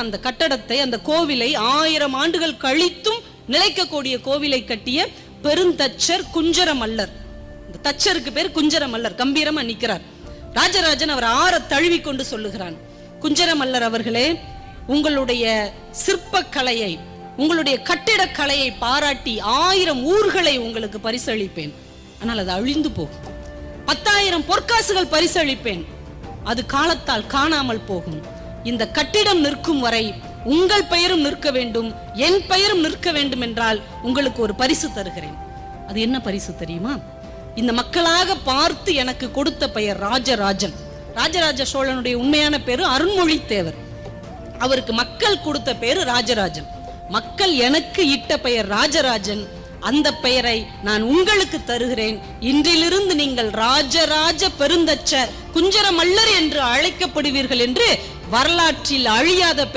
அந்த கட்டடத்தை, அந்த கோவிலை 1000 ஆண்டுகள் கழித்தும் நிலைக்கக்கூடிய கோவிலை கட்டிய பெருந்தச்சர் குஞ்சர மல்லர். இந்த தச்சருக்கு பேர் குஞ்சர மல்லர். கம்பீரமா நிற்கிறார். ராஜராஜன் அவர் ஆற தழுவி கொண்டு சொல்லுகிறான், குஞ்சர மல்லர் அவர்களே, உங்களுடைய சிற்பக்கலையை, உங்களுடைய கட்டிடக்கலையை பாராட்டி 1000 ஊர்களை உங்களுக்கு பரிசளிப்பேன். ஆனால் அது அழிந்து போகும். 10,000 பொற்காசுகள் பரிசளிப்பேன். அது காலத்தால் காணாமல் போகும். இந்த கட்டிடம் நிற்கும் வரை உங்கள் பெயரும் நிற்க வேண்டும், என் பெயரும் நிற்க வேண்டும் என்றால் உங்களுக்கு ஒரு பரிசு தருகிறேன். அது என்ன பரிசு தெரியுமா? இந்த மக்களாக பார்த்து எனக்கு கொடுத்த பெயர் ராஜராஜன். ராஜராஜ சோழனுடைய உண்மையான பேரு அருண்மொழித்தேவர். அவருக்கு மக்கள் கொடுத்த பேரு ராஜராஜன். மக்கள் எனக்கு இட்ட பெயர் ராஜராஜன். அந்த பெயரை நான் உங்களுக்கு தருகிறேன். இன்றிலிருந்து நீங்கள் ராஜராஜ பெருந்தச்ச குஞ்சர மல்லர் என்று அழைக்கப்படுவீர்கள் என்று வரலாற்றில் அழியாத பெயர்